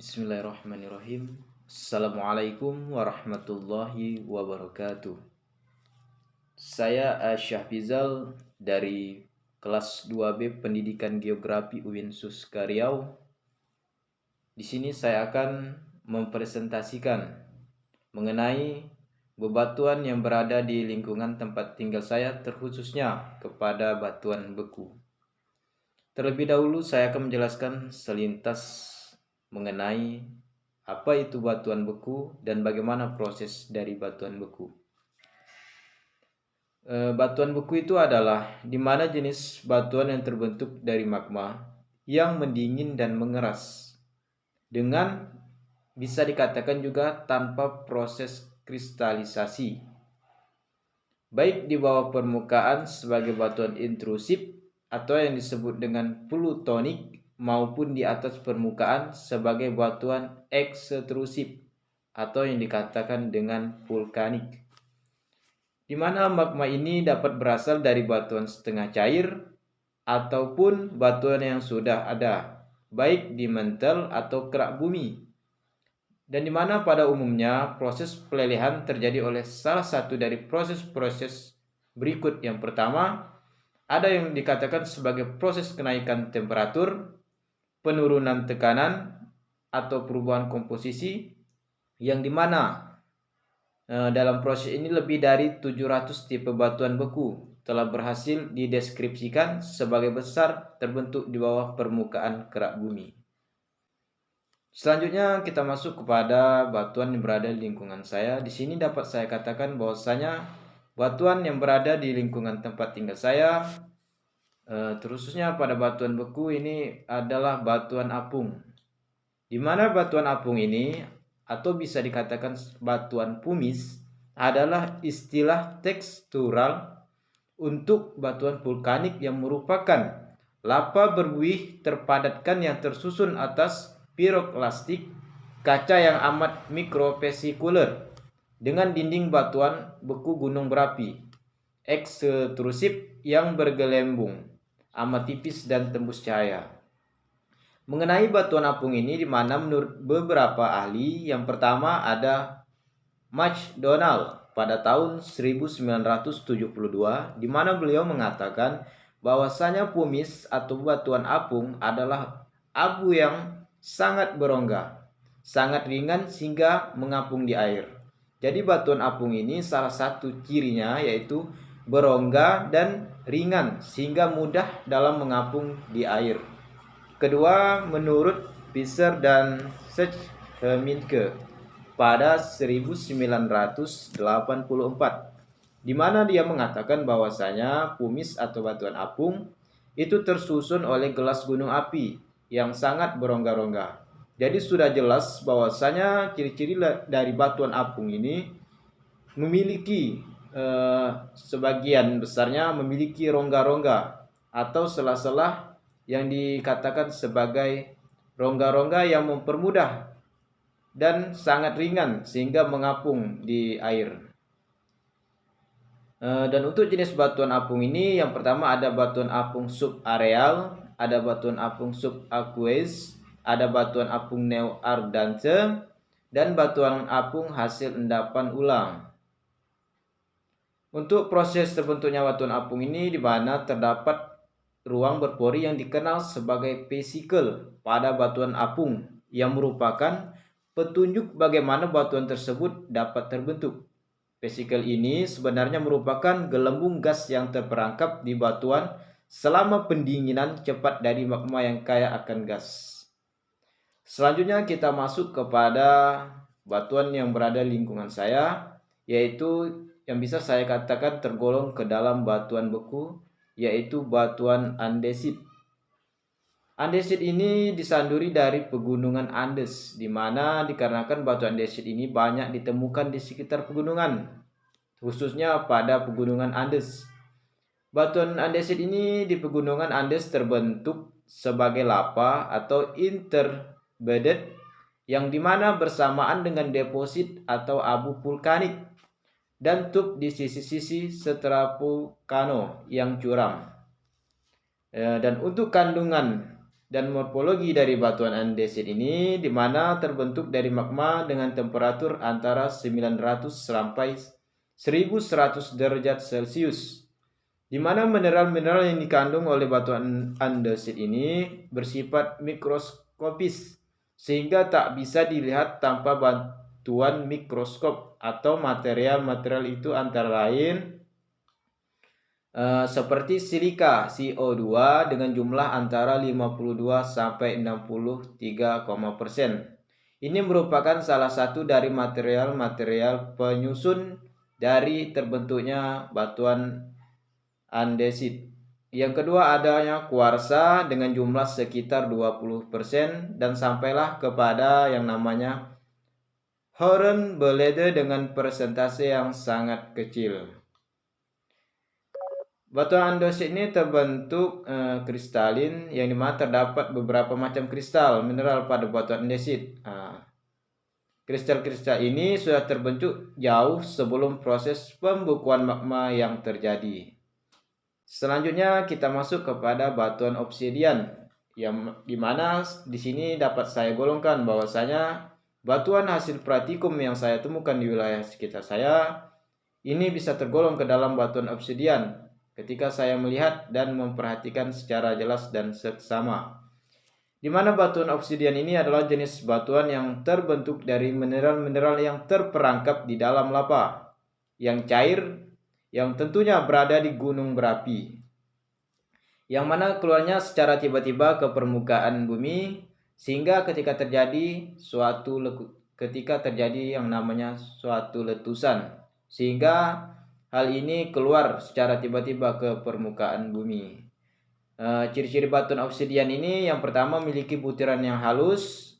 Bismillahirrahmanirrahim. Assalamualaikum warahmatullahi wabarakatuh. Saya Syahfizal dari kelas 2B Pendidikan Geografi UIN Suska Riau. Di sini saya akan mempresentasikan mengenai bebatuan yang berada di lingkungan tempat tinggal saya, terkhususnya kepada batuan beku. Terlebih dahulu saya akan menjelaskan selintas mengenai apa itu batuan beku dan bagaimana proses dari batuan beku. Batuan beku itu adalah di mana jenis batuan yang terbentuk dari magma yang mendingin dan mengeras dengan bisa dikatakan juga tanpa proses kristalisasi, baik di bawah permukaan sebagai batuan intrusif atau yang disebut dengan plutonik, maupun di atas permukaan sebagai batuan ekstrusif atau yang dikatakan dengan vulkanik, di mana magma ini dapat berasal dari batuan setengah cair ataupun batuan yang sudah ada, baik di mantel atau kerak bumi, dan di mana pada umumnya proses pelelehan terjadi oleh salah satu dari proses-proses berikut. Yang pertama, ada yang dikatakan sebagai proses kenaikan temperatur, penurunan tekanan, atau perubahan komposisi, yang dimana dalam proses ini lebih dari 700 tipe batuan beku telah berhasil dideskripsikan sebagai besar terbentuk di bawah permukaan kerak bumi. Selanjutnya kita masuk kepada batuan yang berada di lingkungan saya. Di sini dapat saya katakan bahwasanya batuan yang berada di lingkungan tempat tinggal saya, terkhususnya pada batuan beku ini adalah batuan apung. Di mana batuan apung ini atau bisa dikatakan batuan pumice adalah istilah tekstural untuk batuan vulkanik yang merupakan lava berbuih terpadatkan yang tersusun atas piroklastik kaca yang amat mikrovesikuler dengan dinding batuan beku gunung berapi ekstrusif yang bergelembung amat tipis dan tembus cahaya. Mengenai batuan apung ini, di mana menurut beberapa ahli, yang pertama ada McDonald pada tahun 1972, di mana beliau mengatakan bahwasanya pumice atau batuan apung adalah abu yang sangat berongga, sangat ringan sehingga mengapung di air. Jadi batuan apung ini salah satu cirinya yaitu berongga dan ringan sehingga mudah dalam mengapung di air. Kedua, menurut Fisher dan Schminke pada 1984, di mana dia mengatakan bahwasanya pumice atau batuan apung itu tersusun oleh gelas gunung api yang sangat berongga-rongga. Jadi sudah jelas bahwasanya ciri-ciri dari batuan apung ini memiliki sebagian besarnya memiliki rongga-rongga atau selah-selah yang dikatakan sebagai rongga-rongga yang mempermudah dan sangat ringan sehingga mengapung di air. Dan untuk jenis batuan apung ini, yang pertama ada batuan apung subareal, ada batuan apung subaqueous, ada batuan apung neo-ardente, dan batuan apung hasil endapan ulang. Untuk proses terbentuknya batuan apung ini, di mana terdapat ruang berpori yang dikenal sebagai vesikel pada batuan apung, yang merupakan petunjuk bagaimana batuan tersebut dapat terbentuk. Vesikel ini sebenarnya merupakan gelembung gas yang terperangkap di batuan selama pendinginan cepat dari magma yang kaya akan gas. Selanjutnya kita masuk kepada batuan yang berada di lingkungan saya, yaitu yang bisa saya katakan tergolong ke dalam batuan beku, yaitu batuan andesit. Andesit ini disanduri dari pegunungan Andes, di mana dikarenakan batu andesit ini banyak ditemukan di sekitar pegunungan, khususnya pada pegunungan Andes. Batuan andesit ini di pegunungan Andes terbentuk sebagai lava atau interbedded, yang dimana bersamaan dengan deposit atau abu vulkanik dan tub di sisi-sisi stratopulkano yang curam. Dan untuk kandungan dan morfologi dari batuan andesit ini, di mana terbentuk dari magma dengan temperatur antara 900 sampai 1100 derajat Celcius, di mana mineral-mineral yang dikandung oleh batuan andesit ini bersifat mikroskopis, sehingga tak bisa dilihat tanpa bantuan mikroskop, atau material-material itu antara lain seperti silika CO2 dengan jumlah antara 52 sampai 63%. Ini merupakan salah satu dari material-material penyusun dari terbentuknya batuan andesit. Yang kedua adanya kuarsa dengan jumlah sekitar 20% dan sampailah kepada yang namanya hornblende dengan persentase yang sangat kecil. Batuan andesit ini terbentuk kristalin, yang dimana terdapat beberapa macam kristal mineral pada batuan andesit. Kristal-kristal ini sudah terbentuk jauh sebelum proses pembukuan magma yang terjadi. Selanjutnya kita masuk kepada batuan obsidian, yang dimana di sini dapat saya golongkan bahwasanya batuan hasil praktikum yang saya temukan di wilayah sekitar saya ini bisa tergolong ke dalam batuan obsidian ketika saya melihat dan memperhatikan secara jelas dan seksama. Di mana batuan obsidian ini adalah jenis batuan yang terbentuk dari mineral-mineral yang terperangkap di dalam lava, yang cair, yang tentunya berada di gunung berapi, yang mana keluarnya secara tiba-tiba ke permukaan bumi, sehingga ketika terjadi yang namanya suatu letusan, sehingga hal ini keluar secara tiba-tiba ke permukaan bumi. Ciri-ciri batuan obsidian ini yang pertama memiliki butiran yang halus,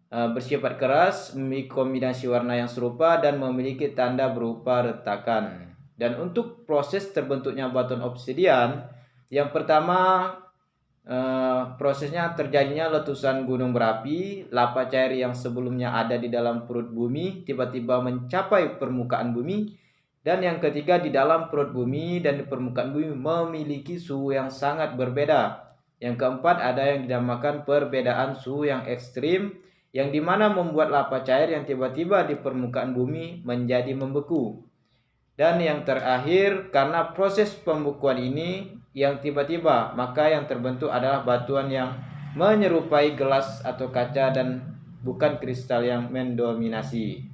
bersifat keras, memiliki kombinasi warna yang serupa, dan memiliki tanda berupa retakan. Dan untuk proses terbentuknya batuan obsidian, yang pertama prosesnya terjadinya letusan gunung berapi, lava cair yang sebelumnya ada di dalam perut bumi tiba-tiba mencapai permukaan bumi. Dan yang ketiga, di dalam perut bumi dan di permukaan bumi memiliki suhu yang sangat berbeda. Yang keempat, ada yang dinamakan perbedaan suhu yang ekstrim, yang dimana membuat lava cair yang tiba-tiba di permukaan bumi menjadi membeku. Dan yang terakhir, karena proses pembekuan ini yang tiba-tiba, maka yang terbentuk adalah batuan yang menyerupai gelas atau kaca dan bukan kristal yang mendominasi.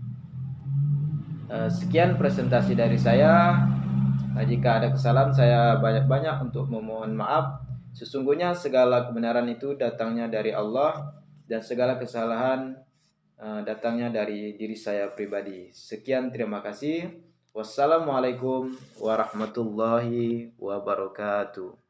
Sekian presentasi dari saya. Jika ada kesalahan, saya banyak-banyak untuk memohon maaf. Sesungguhnya segala kebenaran itu datangnya dari Allah, dan segala kesalahan datangnya dari diri saya pribadi. Sekian, terima kasih. Wassalamualaikum warahmatullahi wabarakatuh.